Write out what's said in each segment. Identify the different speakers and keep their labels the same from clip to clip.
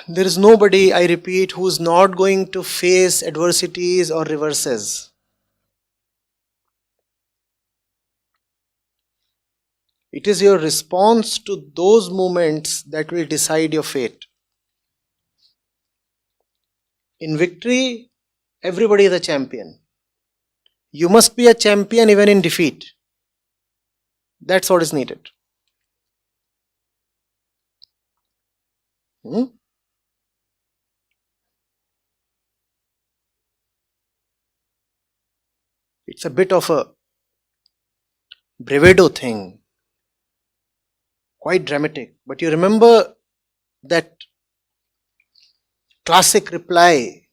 Speaker 1: There is nobody, I repeat, who is not going to face adversities or reverses. It is your response to those moments that will decide your fate. In victory, everybody is a champion. You must be a champion even in defeat. That's what is needed. Hmm? It's a bit of a bravado thing, quite dramatic. But you remember that classic reply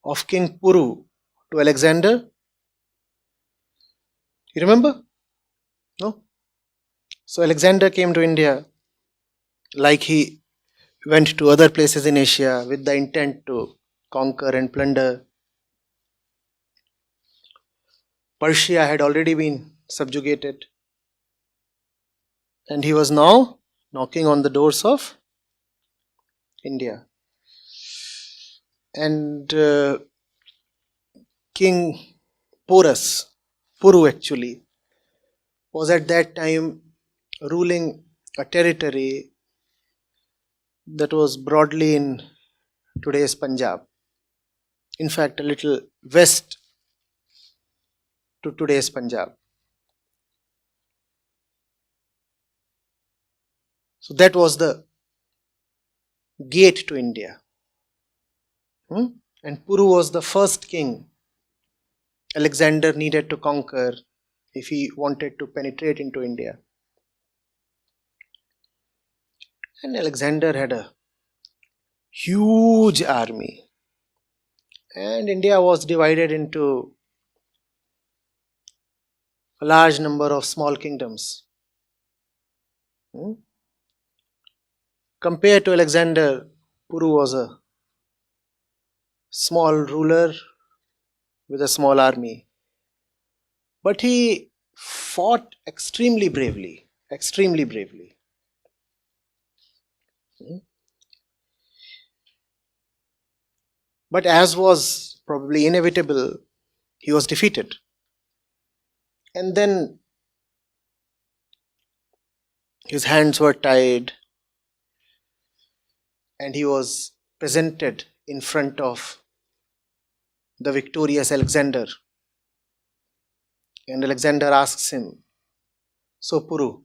Speaker 1: of King Puru to Alexander? You remember? No? So Alexander came to India like he went to other places in Asia with the intent to conquer and plunder. Persia had already been subjugated, and he was now knocking on the doors of India. And King Puru actually, was at that time ruling a territory that was broadly in today's Punjab. In fact, a little west to today's Punjab. So that was the gate to India. And Puru was the first king Alexander needed to conquer if he wanted to penetrate into India. And Alexander had a huge army. And India was divided into a large number of small kingdoms. Compared to Alexander, Puru was a small ruler with a small army. But he fought extremely bravely. Extremely bravely. But as was probably inevitable, he was defeated. And then his hands were tied and he was presented in front of the victorious Alexander. And Alexander asks him, "So Puru,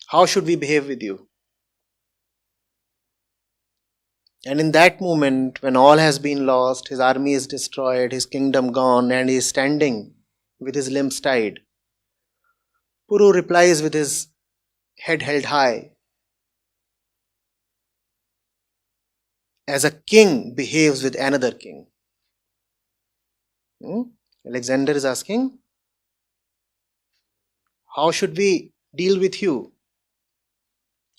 Speaker 1: how should we behave with you?" And in that moment, when all has been lost, his army is destroyed, his kingdom gone, and he is standing with his limbs tied, Puru replies with his head held high, as a king behaves with another king. Alexander is asking, how should we deal with you?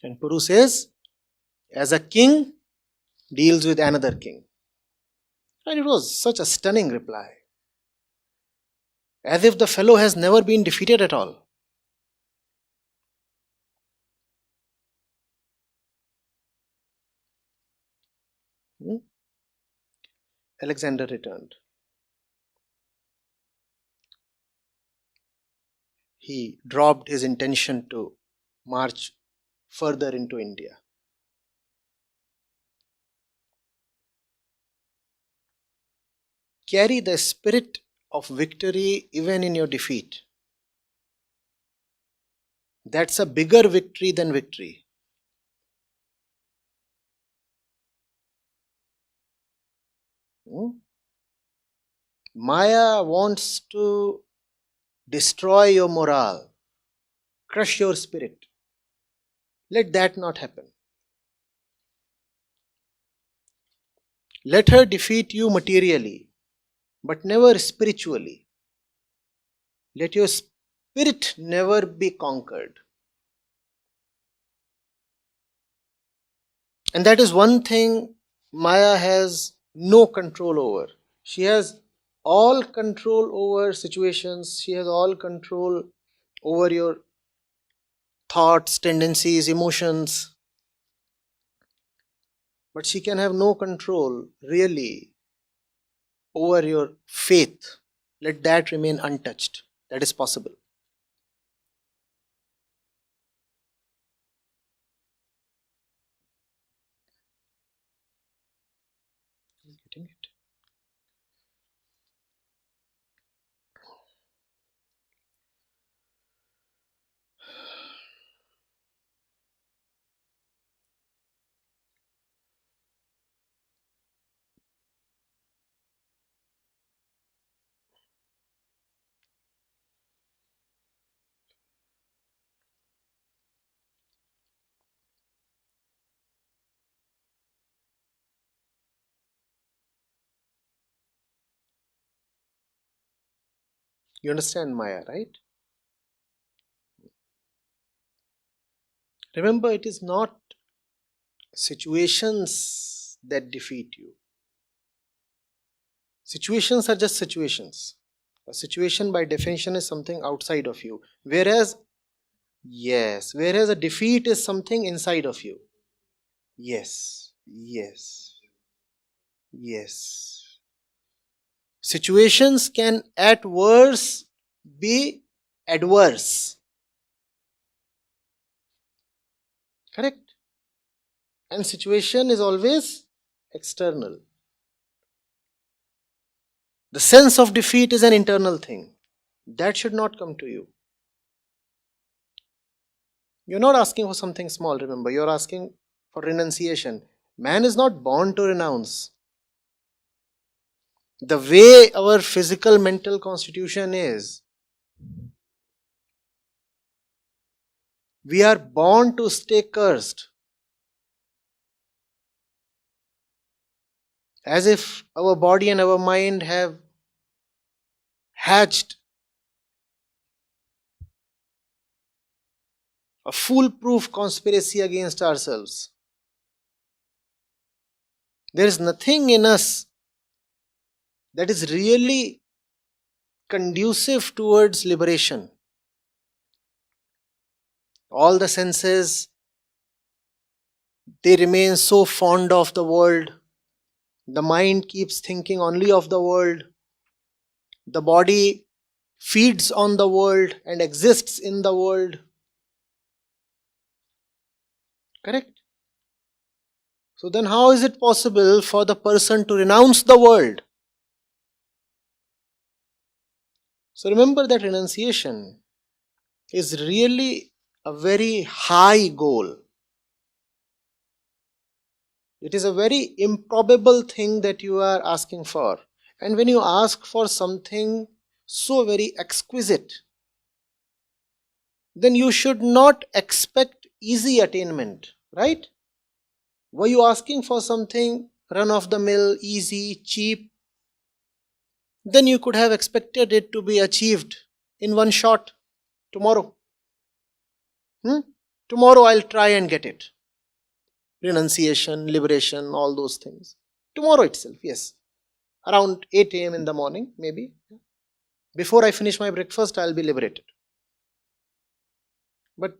Speaker 1: And Puru says, as a king deals with another king. And it was such a stunning reply, as if the fellow has never been defeated at all. Alexander returned. He dropped his intention to march further into India. Carry the spirit of victory even in your defeat. That's a bigger victory than victory. Maya wants to destroy your morale, crush your spirit. Let that not happen. Let her defeat you materially, but never spiritually. Let your spirit never be conquered. And that is one thing Maya has no control over. She has all control over situations. She has all control over your thoughts, tendencies, emotions. But she can have no control really over your faith. Let that remain untouched. That is possible. Getting it? You understand Maya, right? Remember, it is not situations that defeat you. Situations are just situations. A situation by definition is something outside of you. Whereas a defeat is something inside of you. Yes, yes, yes. Situations can at worst be adverse. Correct? And situation is always external. The sense of defeat is an internal thing. That should not come to you. You're not asking for something small, remember. You're asking for renunciation. Man is not born to renounce. The way our physical mental constitution is, we are born to stay cursed. As if our body and our mind have hatched a foolproof conspiracy against ourselves. There is nothing in us that is really conducive towards liberation. All the senses, they remain so fond of the world. The mind keeps thinking only of the world. The body feeds on the world and exists in the world. Correct? So then how is it possible for the person to renounce the world? So remember that renunciation is really a very high goal. It is a very improbable thing that you are asking for. And when you ask for something so very exquisite, then you should not expect easy attainment, right? Were you asking for something run of the mill, easy, cheap? Then you could have expected it to be achieved in one shot tomorrow. Tomorrow I'll try and get it. Renunciation, liberation, all those things. Tomorrow itself, yes. Around 8 a.m. in the morning, maybe. Before I finish my breakfast, I'll be liberated. But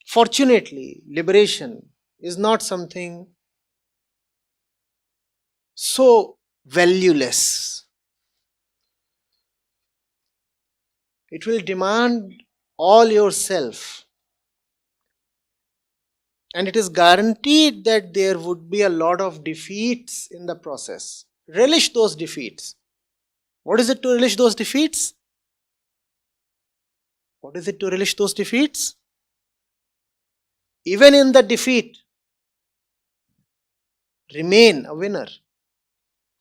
Speaker 1: fortunately, liberation is not something so valueless. It will demand all yourself. And it is guaranteed that there would be a lot of defeats in the process. Relish those defeats. What is it to relish those defeats? What is it to relish those defeats? Even in the defeat, remain a winner.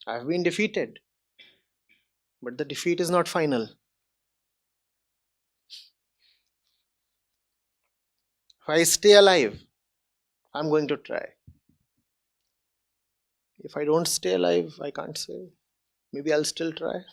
Speaker 1: I have been defeated, but the defeat is not final. If I stay alive, I'm going to try. If I don't stay alive, I can't say. Maybe I'll still try.